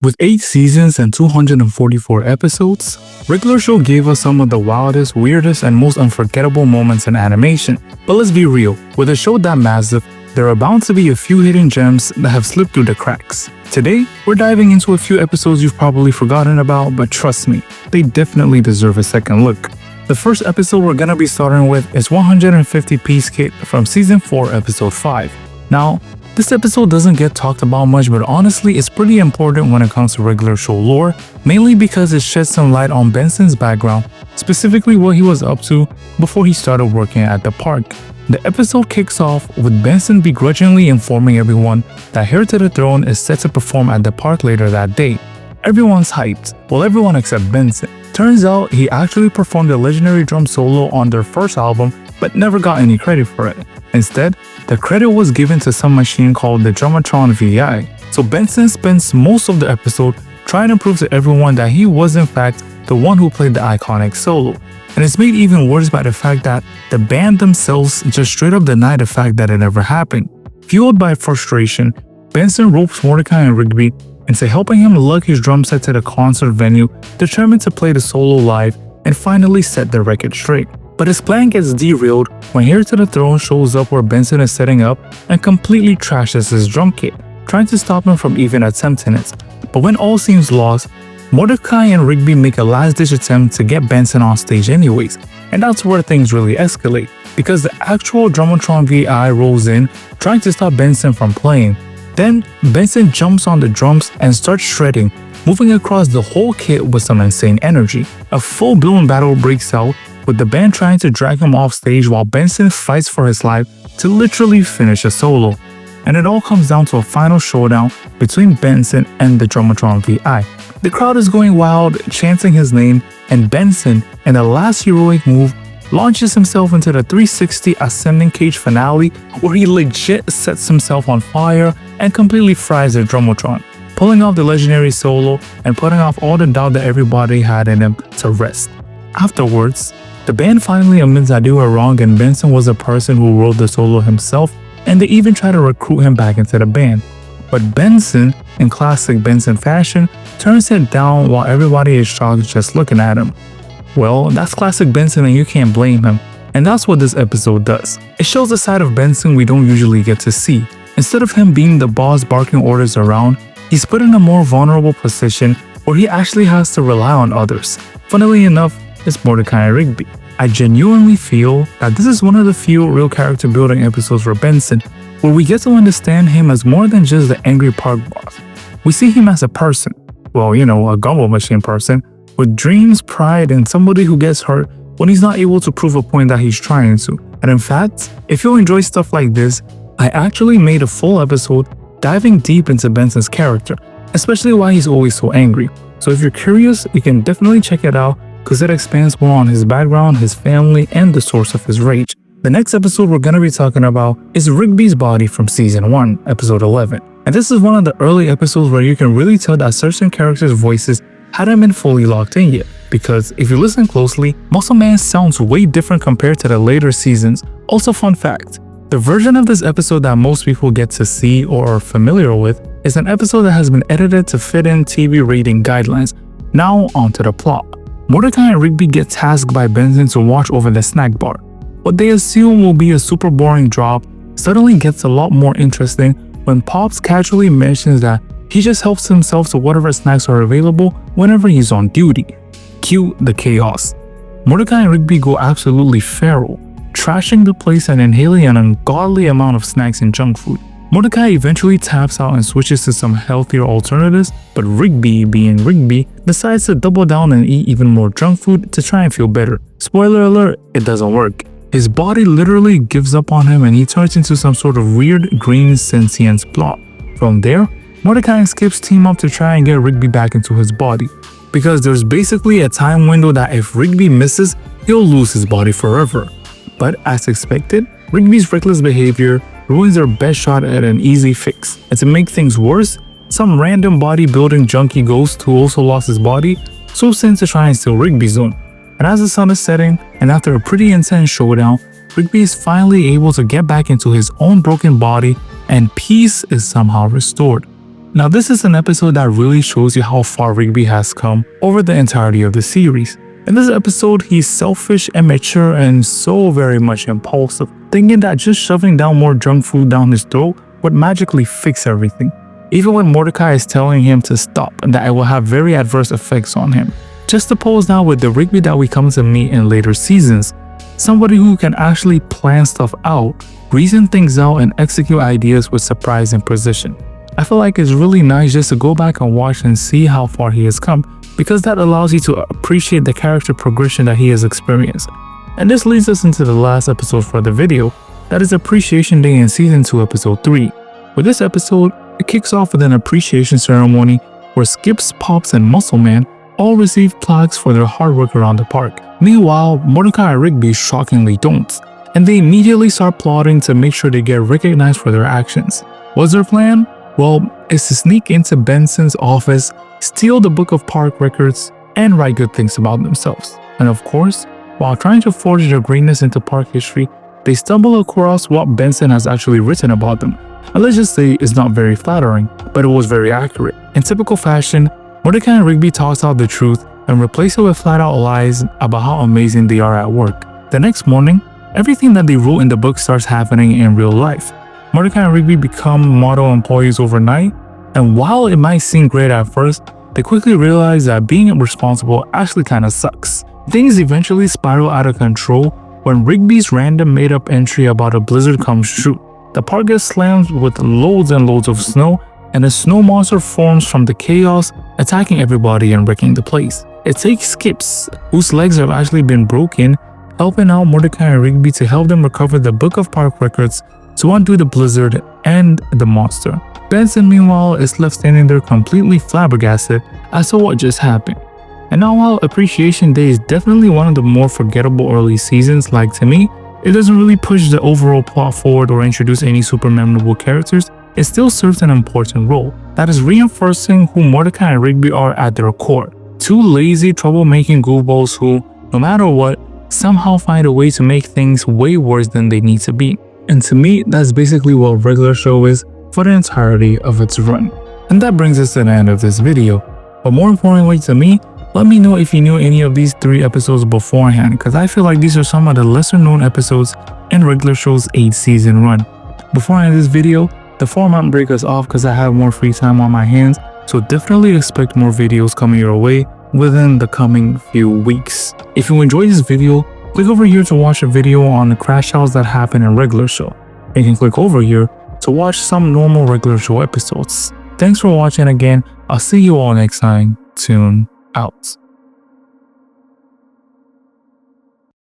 With 8 seasons and 244 episodes, Regular Show gave us some of the wildest, weirdest, and most unforgettable moments in animation. But let's be real, with a show that massive, there are bound to be a few hidden gems that have slipped through the cracks. Today, we're diving into a few episodes you've probably forgotten about, but trust me, they definitely deserve a second look. The first episode we're gonna be starting with is 150 Piece Kit from Season 4, Episode 5. Now, this episode doesn't get talked about much, but honestly, it's pretty important when it comes to Regular Show lore, mainly because it sheds some light on Benson's background, specifically what he was up to before he started working at the park. The episode kicks off with Benson begrudgingly informing everyone that Heir to the Throne is set to perform at the park later that day. Everyone's hyped, well, everyone except Benson. Turns out he actually performed a legendary drum solo on their first album, but never got any credit for it. Instead, the credit was given to some machine called the Dramatron VI. So Benson spends most of the episode trying to prove to everyone that he was in fact the one who played the iconic solo. And it's made even worse by the fact that the band themselves just straight up deny the fact that it ever happened. Fueled by frustration, Benson ropes Mordecai and Rigby into helping him lug his drum set to the concert venue, determined to play the solo live and finally set the record straight. But his plan gets derailed when Heir to the Throne shows up where Benson is setting up and completely trashes his drum kit, trying to stop him from even attempting it. But when all seems lost, Mordecai and Rigby make a last-ditch attempt to get Benson on stage anyways, and that's where things really escalate, because the actual Dramatron VI rolls in, trying to stop Benson from playing. Then, Benson jumps on the drums and starts shredding, moving across the whole kit with some insane energy. A full-blown battle breaks out, with the band trying to drag him off stage while Benson fights for his life to literally finish a solo. And it all comes down to a final showdown between Benson and the Dramatron VI. The crowd is going wild, chanting his name, and Benson, in the last heroic move, launches himself into the 360 ascending cage finale where he legit sets himself on fire and completely fries the Dramatron, pulling off the legendary solo and putting off all the doubt that everybody had in him to rest. Afterwards, the band finally admits that they were wrong and Benson was the person who wrote the solo himself, and they even try to recruit him back into the band. But Benson, in classic Benson fashion, turns it down while everybody is shocked just looking at him. Well, that's classic Benson and you can't blame him, and that's what this episode does. It shows a side of Benson we don't usually get to see. Instead of him being the boss barking orders around, he's put in a more vulnerable position where he actually has to rely on others. Funnily enough, it's Mordecai and Rigby. I genuinely feel that this is one of the few real character building episodes for Benson, where we get to understand him as more than just the angry park boss. We see him as a person, well, a gumball machine person, with dreams, pride, and somebody who gets hurt when he's not able to prove a point that he's trying to. And in fact, if you enjoy stuff like this, I actually made a full episode diving deep into Benson's character, especially why he's always so angry. So if you're curious, you can definitely check it out, because it expands more on his background, his family, and the source of his rage. The next episode we're going to be talking about is Rigby's Body from Season 1, Episode 11. And this is one of the early episodes where you can really tell that certain characters' voices hadn't been fully locked in yet. Because if you listen closely, Muscle Man sounds way different compared to the later seasons. Also, fun fact, the version of this episode that most people get to see or are familiar with is an episode that has been edited to fit in TV rating guidelines. Now onto the plot. Mordecai and Rigby get tasked by Benson to watch over the snack bar. What they assume will be a super boring job suddenly gets a lot more interesting when Pops casually mentions that he just helps himself to whatever snacks are available whenever he's on duty. Cue the chaos. Mordecai and Rigby go absolutely feral, trashing the place and inhaling an ungodly amount of snacks and junk food. Mordecai eventually taps out and switches to some healthier alternatives, but Rigby, being Rigby, decides to double down and eat even more junk food to try and feel better. Spoiler alert, it doesn't work. His body literally gives up on him and he turns into some sort of weird green sentient blob. From there, Mordecai and Skips team up to try and get Rigby back into his body, because there's basically a time window that if Rigby misses, he'll lose his body forever. But as expected, Rigby's reckless behavior ruins their best shot at an easy fix. And to make things worse, some random bodybuilding junkie ghost who also lost his body swoops in to try and steal Rigby's own. And as the sun is setting, and after a pretty intense showdown, Rigby is finally able to get back into his own broken body and peace is somehow restored. Now this is an episode that really shows you how far Rigby has come over the entirety of the series. In this episode, he's selfish, immature, and so very much impulsive, thinking that just shoving down more junk food down his throat would magically fix everything. Even when Mordecai is telling him to stop and that it will have very adverse effects on him. Just to pose now with the Rigby that we come to meet in later seasons, somebody who can actually plan stuff out, reason things out, and execute ideas with surprise and precision. I feel like it's really nice just to go back and watch and see how far he has come, because that allows you to appreciate the character progression that he has experienced. And this leads us into the last episode for the video, that is Appreciation Day in Season 2 Episode 3. With this episode, it kicks off with an appreciation ceremony where Skips, Pops, and Muscle Man all receive plaques for their hard work around the park. Meanwhile, Mordecai and Rigby shockingly don't, and they immediately start plotting to make sure they get recognized for their actions. What's their plan? Well, it's to sneak into Benson's office, steal the book of park records, and write good things about themselves. And of course, while trying to forge their greatness into park history, they stumble across what Benson has actually written about them. And let's just say it's not very flattering, but it was very accurate. In typical fashion, Mordecai and Rigby toss out the truth and replace it with flat-out lies about how amazing they are at work. The next morning, everything that they wrote in the book starts happening in real life. Mordecai and Rigby become model employees overnight, and while it might seem great at first, they quickly realize that being responsible actually kinda sucks. Things eventually spiral out of control when Rigby's random made-up entry about a blizzard comes true. The park gets slammed with loads and loads of snow, and a snow monster forms from the chaos, attacking everybody and wrecking the place. It takes Skips, whose legs have actually been broken, helping out Mordecai and Rigby to help them recover the book of park records to undo the blizzard and the monster. Benson, meanwhile, is left standing there completely flabbergasted as to what just happened. And now, while Appreciation Day is definitely one of the more forgettable early seasons, like to me, it doesn't really push the overall plot forward or introduce any super memorable characters, it still serves an important role, that is reinforcing who Mordecai and Rigby are at their core. Two lazy, troublemaking goofballs who, no matter what, somehow find a way to make things way worse than they need to be. And to me, that's basically what a regular show is for the entirety of its run. And that brings us to the end of this video. But more importantly to me, let me know if you knew any of these 3 episodes beforehand, because I feel like these are some of the lesser known episodes in regular show's 8-season run. Before I end this video, the format break is off because I have more free time on my hands, so definitely expect more videos coming your way within the coming few weeks. If you enjoyed this video, click over here to watch a video on the crash outs that happen in regular show. You can click over here to watch some normal regular show episodes. Thanks for watching again. I'll see you all next time. Tune out.